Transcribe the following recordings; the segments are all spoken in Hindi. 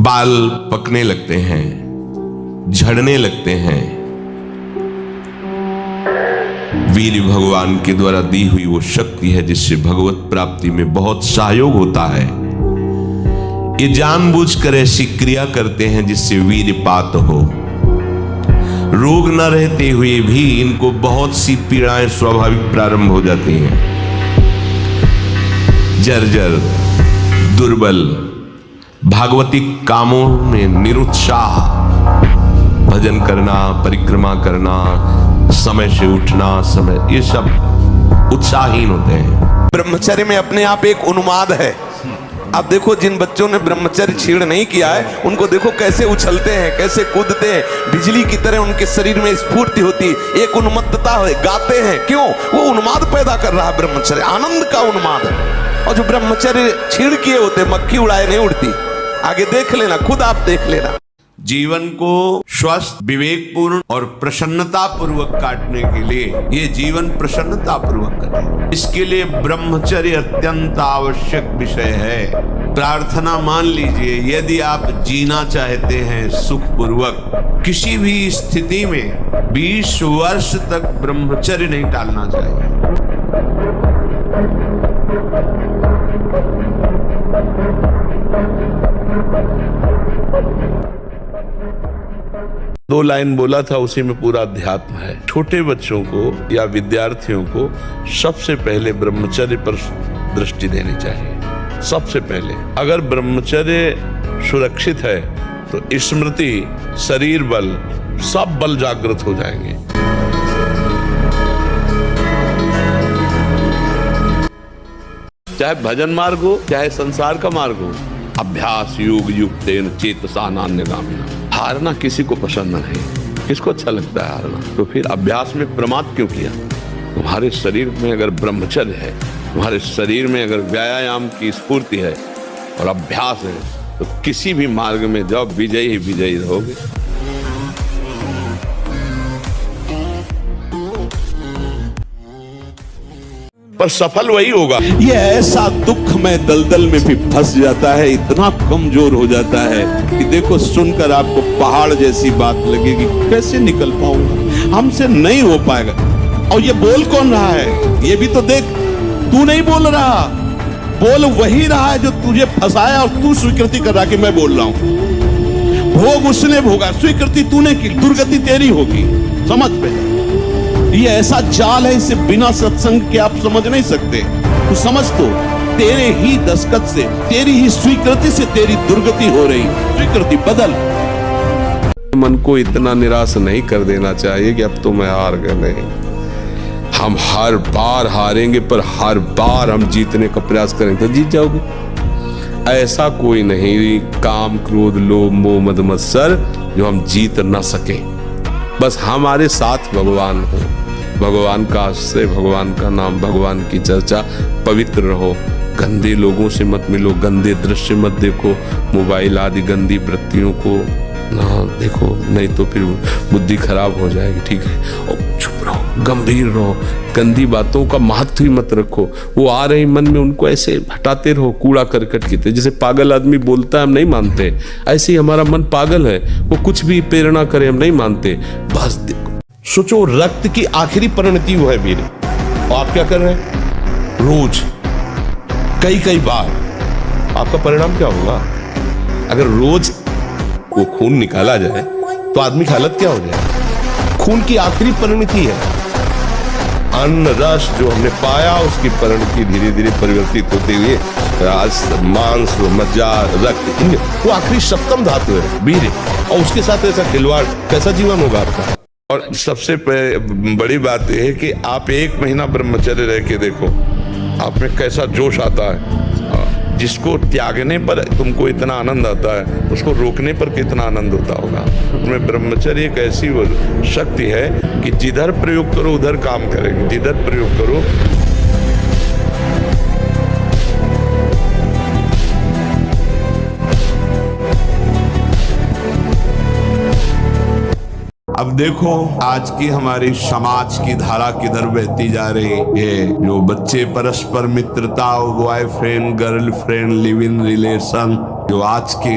बाल पकने लगते हैं, झड़ने लगते हैं। वीर भगवान के द्वारा दी हुई वो शक्ति है जिससे भगवत प्राप्ति में बहुत सहयोग होता है। ये जानबूझकर ऐसी क्रिया करते हैं जिससे वीरपात हो। रोग न रहते हुए भी इनको बहुत सी पीड़ाएं स्वाभाविक प्रारंभ हो जाती हैं। जर्जर, दुर्बल, भागवतिक कामों में निरुत्साह, भजन करना, परिक्रमा करना, समय से उठना, समय, ये सब उत्साहहीन होते हैं। ब्रह्मचर्य में अपने आप एक उन्माद है। अब देखो जिन बच्चों ने ब्रह्मचर्य छीण नहीं किया है उनको देखो कैसे उछलते हैं, कैसे कूदते हैं, बिजली की तरह उनके शरीर में स्फूर्ति होती है, एक उन्मत्तता है, गाते हैं। क्यों? वो उन्माद पैदा कर रहा है ब्रह्मचर्य, आनंद का उन्माद। और जो ब्रह्मचर्य छीण किए होते, मक्खी उड़ाए नहीं उड़ती। आगे देख लेना, खुद आप देख लेना। जीवन को स्वस्थ, विवेकपूर्ण और प्रसन्नता पूर्वक काटने के लिए, ये जीवन प्रसन्नता पूर्वक कटे, इसके लिए ब्रह्मचर्य अत्यंत आवश्यक विषय है। प्रार्थना मान लीजिए, यदि आप जीना चाहते हैं सुखपूर्वक, किसी भी स्थिति में 20 वर्ष तक ब्रह्मचर्य नहीं टालना चाहिए। दो लाइन बोला था, उसी में पूरा अध्यात्म है। छोटे बच्चों को या विद्यार्थियों को सबसे पहले ब्रह्मचर्य पर दृष्टि देनी चाहिए। सबसे पहले अगर ब्रह्मचर्य सुरक्षित है तो स्मृति, शरीर बल, सब बल जागृत हो जाएंगे। चाहे भजन मार्ग हो, चाहे संसार का मार्ग हो, अभ्यास योग युक्तेन चेतसा नान्यगामिना। हारना किसी को पसंद नहीं, किसको अच्छा लगता है हारना? तो फिर अभ्यास में प्रमाद क्यों किया? तुम्हारे शरीर में अगर ब्रह्मचर्य है, तुम्हारे शरीर में अगर व्यायाम की स्फूर्ति है और अभ्यास है, तो किसी भी मार्ग में जाओ, विजयी ही विजयी रहोगे। पर सफल वही होगा। ये ऐसा दुख में दलदल में भी फंस जाता है, इतना कमजोर हो जाता है कि देखो, सुनकर आपको पहाड़ जैसी बात लगेगी, कैसे निकल पाऊंगा, हमसे नहीं हो पाएगा। और ये बोल कौन रहा है? ये भी तो देख, तू नहीं बोल रहा, बोल वही रहा है जो तुझे फंसाया, और तू स्वीकृति कर रहा कि मैं बोल रहा हूं। भोग उसने भोगा, स्वीकृति तूने की, दुर्गति तेरी होगी। समझ पे, ये ऐसा जाल है, इसे बिना सत्संग के आप समझ नहीं सकते। तो समझ, तो तेरे ही दस्तखत से, तेरी ही स्वीकृति से तेरी दुर्गति हो रही। स्वीकृति बदल। मन को इतना निराश नहीं कर देना चाहिए कि अब तो मैं हार गया। नहीं, हम हर बार हारेंगे, पर हर बार हम जीतने का प्रयास करेंगे तो जीत जाओगे। ऐसा कोई नहीं, काम क्रोध लोभ मोह मद मत्सर, जो हम जीत ना सके। बस हमारे साथ भगवान हो, भगवान का आश्रय, भगवान का नाम, भगवान की चर्चा, पवित्र रहो। गंदे लोगों से मत मिलो, गंदे दृश्य मत देखो, मोबाइल आदि गंदी वृत्तियों को ना देखो, नहीं तो फिर बुद्धि खराब हो जाएगी। ठीक है, और चुप रहो, गंभीर रहो, गंदी बातों का महत्व ही मत रखो। वो आ रही मन में, उनको ऐसे हटाते रहो, कूड़ा करकट की तरह। जैसे पागल आदमी बोलता है, हम नहीं मानते, ऐसे ही हमारा मन पागल है, वो कुछ भी प्रेरणा करे, हम नहीं मानते। बस सोचो, रक्त की आखिरी परिणति वो है वीर, और आप क्या कर रहे हैं? रोज कई बार, आपका परिणाम क्या होगा? अगर रोज वो खून निकाला जाए तो आदमी की हालत क्या हो जाए? खून की आखिरी परिणति है। अन्न रस जो हमने पाया, उसकी परिणति धीरे धीरे परिवर्तित होते हुए मांस, मज्जा, रक्त, वो आखिरी सप्तम धातु है वीर। और उसके साथ ऐसा खिलवाड़, कैसा जीवन होगा आपका? और सबसे बड़ी बात यह है कि आप 1 महीना ब्रह्मचर्य रह के देखो, आप में कैसा जोश आता है। जिसको त्यागने पर तुमको इतना आनंद आता है, उसको रोकने पर कितना आनंद होता होगा। उसमें ब्रह्मचर्य एक ऐसी शक्ति है कि जिधर प्रयोग करो उधर काम करेगी, जिधर प्रयोग करो। अब देखो, आज की हमारी समाज की धारा किधर बहती जा रही है। जो बच्चे परस्पर मित्रता, boyfriend girlfriend, live in relation, जो आज के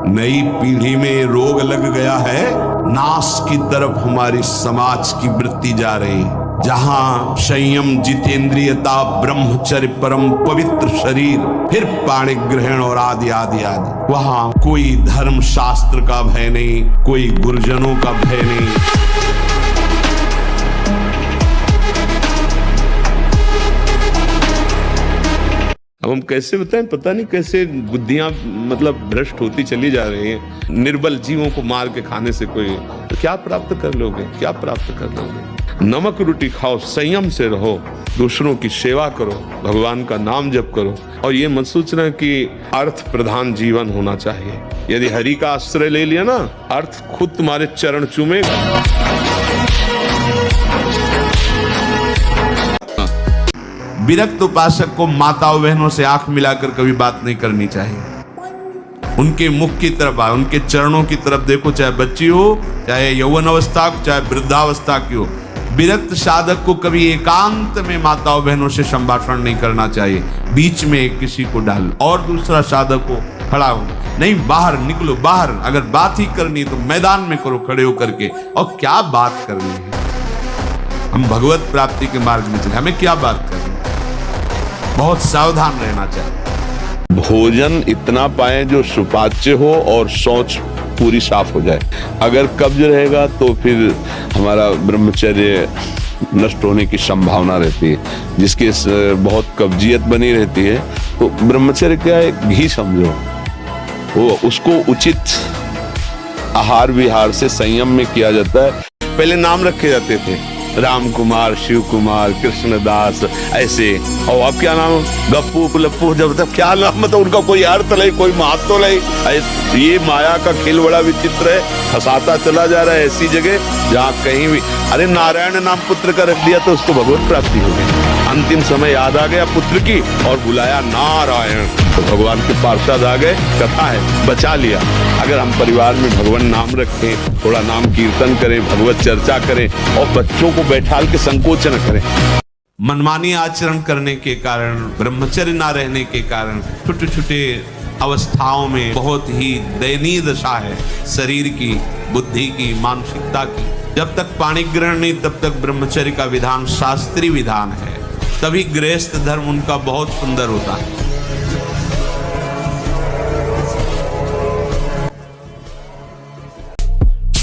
नई पीढ़ी में रोग लग गया है, नाश की तरफ हमारी समाज की वृत्ति जा रही, जहां संयम, जितेंद्रियता, ब्रह्मचर्य, परम पवित्र शरीर, फिर पाणि ग्रहण और आदि आदि आदि, वहां कोई धर्म शास्त्र का भय नहीं, कोई गुरुजनों का भय नहीं। अब हम कैसे बताएं, पता नहीं कैसे बुद्धियां मतलब भ्रष्ट होती चली जा रही हैं। निर्बल जीवों को मार के खाने से कोई तो क्या प्राप्त कर लोगे, क्या प्राप्त कर लोगे? नमक रोटी खाओ, संयम से रहो, दूसरों की सेवा करो, भगवान का नाम जप करो, और ये मत सोचना कि अर्थ प्रधान जीवन होना चाहिए। यदि हरि का आश्रय ले लिया ना, अर्थ खुद तुम्हारे चरण चूमेगा। विरक्त उपासक को माताओं बहनों से आंख मिलाकर कभी बात नहीं करनी चाहिए। उनके मुख की तरफ आओ, उनके चरणों की तरफ देखो, चाहे बच्ची हो, चाहे यौवन अवस्था, चाहे वृद्धावस्था की हो। विरक्त साधक को कभी एकांत में माताओं बहनों से संभाषण नहीं करना चाहिए, बीच में किसी को डाल, और दूसरा साधक को खड़ा हो, नहीं बाहर निकलो, बाहर अगर बात ही करनी तो मैदान में करो खड़े होकर के। और क्या बात करनी है, हम भगवत प्राप्ति के मार्ग में चले, हमें क्या बात करनी, बहुत सावधान रहना चाहिए। भोजन इतना पाएं जो सुपाच्य हो और शौच पूरी साफ हो जाए। अगर कब्ज रहेगा तो फिर हमारा ब्रह्मचर्य नष्ट होने की संभावना रहती है। जिसके बहुत कब्जियत बनी रहती है तो ब्रह्मचर्य क्या है, घी समझो, वो उसको उचित आहार विहार से संयम में किया जाता है। पहले नाम रखे जाते थे, राम कुमार, शिव कुमार, कृष्णदास, ऐसे, और अब क्या नाम, गप्पू पुलप्पू, जब तक क्या नाम, मतलब उनका कोई अर्थ नहीं, कोई महत्व नहीं। ये माया का खेल बड़ा विचित्र है, फंसाता चला जा रहा है ऐसी जगह जहाँ कहीं भी, अरे नारायण नाम पुत्र का रख दिया तो उसको भगवत प्राप्ति हो गई। अंतिम समय याद आ गया पुत्र की और बुलाया नारायण, तो भगवान के पार्षद आ गए, कथा है, बचा लिया। अगर हम परिवार में भगवान नाम रखें, थोड़ा नाम कीर्तन करें, भगवत चर्चा करें, और बच्चों को बैठाल के संकोच न करें। मनमानी आचरण करने के कारण, ब्रह्मचर्य ना रहने के कारण छोटे छोटे अवस्थाओं में बहुत ही दयनीय दशा है शरीर की, बुद्धि की, मानसिकता की। जब तक पाणि ग्रहण नहीं तब तक ब्रह्मचर्य का विधान शास्त्रीय विधान है, तभी गृहस्थ धर्म उनका बहुत सुंदर होता है।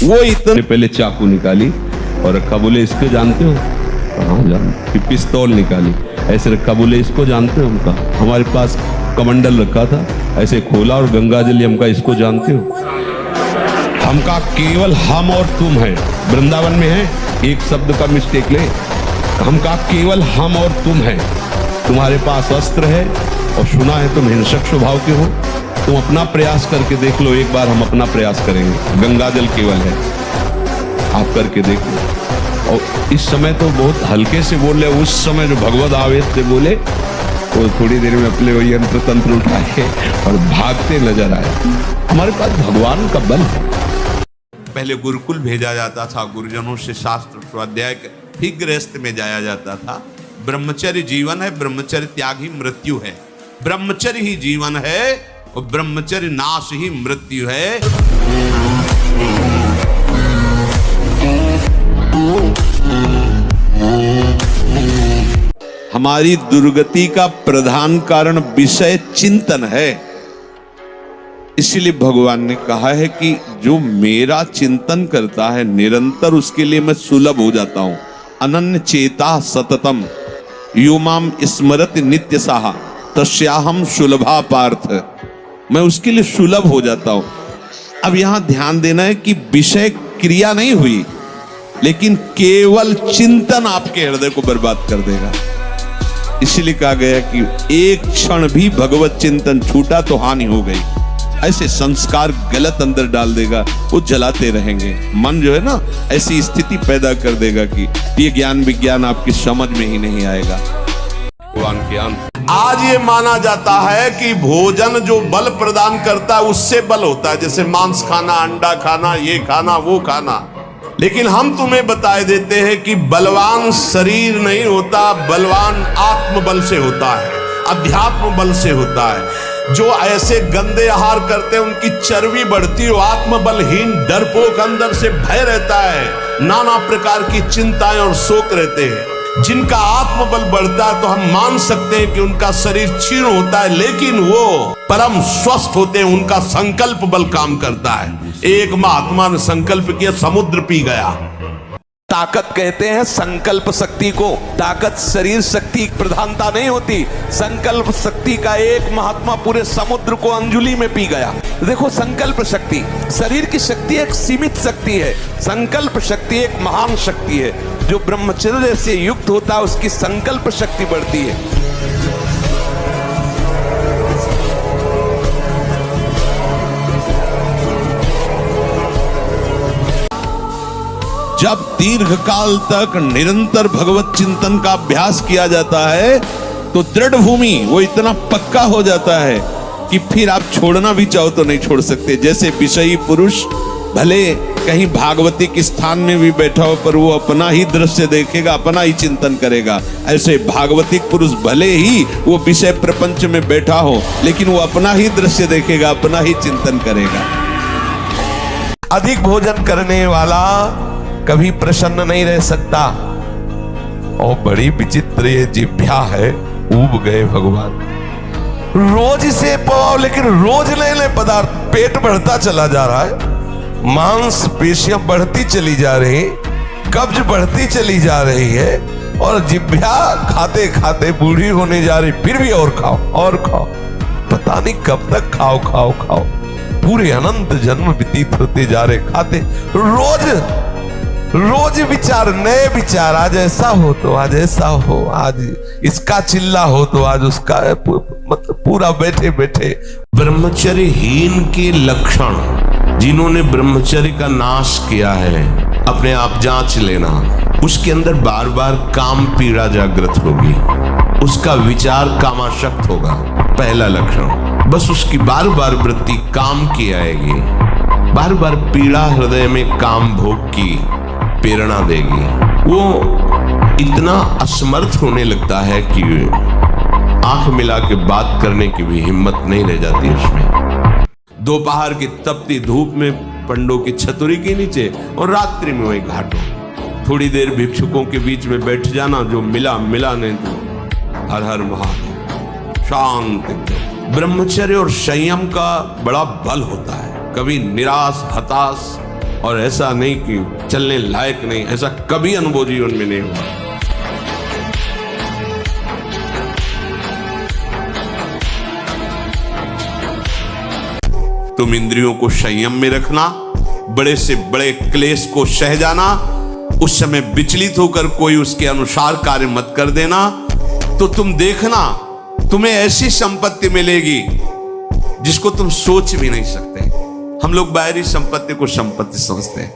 वो इतने पहले चाकू निकाली और रखा, बोले इसको जानते हो? हाँ जानते। फिर पिस्तौल निकाली, ऐसे रखा, बोले इसको जानते हो? हमका हमारे पास कमंडल रखा था, ऐसे खोला और गंगा जल, हमका इसको जानते हो? हमका केवल हम और तुम है, वृंदावन में है, एक शब्द का मिस्टेक ले, हमका केवल हम और तुम है। तुम्हारे पास अस्त्र है और सुना है तुम हिंसक स्वभाव के हो, तुम अपना प्रयास करके देख लो, एक बार हम अपना प्रयास करेंगे, गंगा जल केवल है, आप करके देख लो। और इस समय तो बहुत हल्के से बोल रहे, उस समय जो भगवत आवेश से बोले वो थोड़ी देर में अपने वो यंत्र तंत्र उठाए और भागते नजर आए। हमारे पास भगवान का बल है। पहले गुरुकुल भेजा जाता था, गुरुजनों से शास्त्र स्वाध्याय, फिर गृहस्थ में जाया जाता था। ब्रह्मचर्य जीवन है, ब्रह्मचर्य त्याग ही मृत्यु है। ब्रह्मचर्य ही जीवन है और ब्रह्मचर्य नाश ही मृत्यु है। हमारी दुर्गति का प्रधान कारण विषय चिंतन है। इसलिए भगवान ने कहा है कि जो मेरा चिंतन करता है निरंतर, उसके लिए मैं सुलभ हो जाता हूं। अनन्य चेता सततम यो माम स्मरति नित्य साहा तस्याहम सुलभा पार्थ, मैं उसके लिए सुलभ हो जाता हूं। अब यहां ध्यान देना है कि विषय क्रिया नहीं हुई, लेकिन केवल चिंतन आपके हृदय को बर्बाद कर देगा। इसलिए कहा गया कि एक क्षण भी भगवत चिंतन छूटा तो हानि हो गई। ऐसे संस्कार गलत अंदर डाल देगा, वो जलाते रहेंगे। मन जो है ना, ऐसी स्थिति पैदा कर देगा कि ये ज्ञान विज्ञान आपकी समझ में ही नहीं आएगा। भगवान ज्ञान आज ये माना जाता है कि भोजन जो बल प्रदान करता है उससे बल होता है, जैसे मांस खाना, अंडा खाना, ये खाना, वो खाना। लेकिन हम तुम्हें बताए देते हैं कि बलवान शरीर नहीं होता, बलवान आत्मबल से होता है, अध्यात्म बल से होता है। जो ऐसे गंदे आहार करते हैं उनकी चर्बी बढ़ती है, आत्मबलहीन डरपोक अंदर से भय रहता है, नाना प्रकार की चिंताएं और शोक रहते हैं। जिनका आत्मबल बढ़ता है तो हम मान सकते हैं कि उनका शरीर क्षीण होता है, लेकिन वो परम स्वस्थ होते हैं, उनका संकल्प बल काम करता है। एक महात्मा ने संकल्प किया, समुद्र पी गया। ताकत कहते हैं संकल्प शक्ति को। ताकत शरीर शक्ति की प्रधानता नहीं होती। संकल्प शक्ति का एक महात्मा पूरे समुद्र को अंजुलि में पी गया। देखो, संकल्प शक्ति, शरीर की शक्ति एक सीमित शक्ति है, संकल्प शक्ति एक महान शक्ति है। जो ब्रह्मचर्य से युक्त होता है उसकी संकल्प शक्ति बढ़ती है। जब दीर्घ काल तक निरंतर भगवत चिंतन का अभ्यास किया जाता है तो दृढ़ भूमि वो इतना पक्का हो जाता है कि फिर आप छोड़ना भी चाहो तो नहीं छोड़ सकते। जैसे विषयी पुरुष भले कहीं भागवती के स्थान में भी बैठा हो पर वो अपना ही दृश्य देखेगा, अपना ही चिंतन करेगा। ऐसे भागवतिक पुरुष भले ही वो विषय प्रपंच में बैठा हो लेकिन वो अपना ही दृश्य देखेगा, अपना ही चिंतन करेगा। अधिक भोजन करने वाला कभी प्रसन्न नहीं रह सकता। और बड़ी विचित्र ये जिह्वा है, ऊब गए भगवान। रोज इसे पाओ लेकिन रोज ले ले पदार्थ, पेट बढ़ता चला जा रहा है, मांस पेशियां बढ़ती चली जा रही, कब्ज बढ़ती चली जा रही है, और जिह्वा खाते खाते बूढ़ी होने जा रही, फिर भी और खाओ और खाओ। पता नहीं कब तक खाओ खाओ खाओ। पूरे अनंत जन्म व्यतीत होते जा रहे, खाते रोज विचार, नए विचार, आज ऐसा हो तो आज ऐसा हो, आज इसका चिल्ला हो तो आज उसका, मतलब पूरा बैठे बैठे। ब्रह्मचर्यहीन के लक्षण, जिन्होंने ब्रह्मचर्य का नाश किया है, अपने आप जांच लेना। उसके अंदर बार बार काम पीड़ा जागृत होगी, उसका विचार कामाशक्त होगा, पहला लक्षण। बस उसकी बार बार वृत्ति काम की आएगी, बार बार पीड़ा हृदय में काम भोग की प्रेरणा देगी। वो इतना असमर्थ होने लगता है कि आंख मिला के बात करने की भी हिम्मत नहीं रह जाती उसमें। दोपहर की तपती धूप में पंडों की छतरी के नीचे और रात्रि में वही घाटों, थोड़ी देर भिक्षुकों के बीच में बैठ जाना, जो मिला मिला नहीं तो हर हर महादेव, शांत। ब्रह्मचर्य और संयम का बड़ा बल होता है। कभी निराश हताश और ऐसा नहीं कि चलने लायक नहीं, ऐसा कभी अनुभव जीवन में नहीं हुआ। तुम इंद्रियों को संयम में रखना, बड़े से बड़े क्लेश को सह जाना, उस समय विचलित होकर कोई उसके अनुसार कार्य मत कर देना, तो तुम देखना तुम्हें ऐसी संपत्ति मिलेगी जिसको तुम सोच भी नहीं सकते। हम लोग बाहरी संपत्ति को संपत्ति समझते हैं।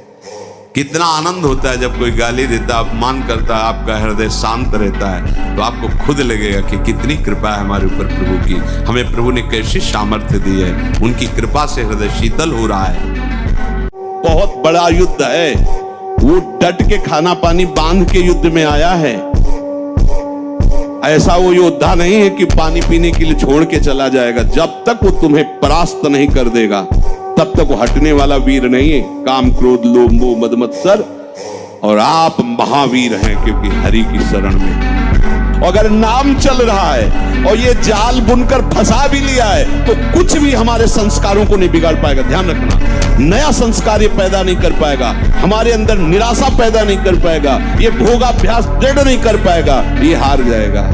कितना आनंद होता है जब कोई गाली देता, अपमान करता है, आपका हृदय शांत रहता है, तो आपको खुद लगेगा कि कितनी कृपा है हमारे ऊपर प्रभु की, हमें प्रभु ने कैसी सामर्थ्य दी है, उनकी कृपा से हृदय शीतल हो रहा है। बहुत बड़ा युद्ध है, वो डट के खाना पानी बांध के युद्ध में आया है। ऐसा वो योद्धा नहीं है कि पानी पीने के लिए छोड़ के चला जाएगा। जब तक वो तुम्हें परास्त नहीं कर देगा तब तक वो हटने वाला वीर नहीं है। काम क्रोध लोभ मोह मद मत्सर, और आप महावीर हैं क्योंकि हरि की शरण में। अगर नाम चल रहा है और ये जाल बुनकर फंसा भी लिया है तो कुछ भी हमारे संस्कारों को नहीं बिगाड़ पाएगा। ध्यान रखना, नया संस्कार ये पैदा नहीं कर पाएगा, हमारे अंदर निराशा पैदा नहीं कर पाएगा, ये भोगाभ्यास दृढ़ नहीं कर पाएगा, ये हार जाएगा।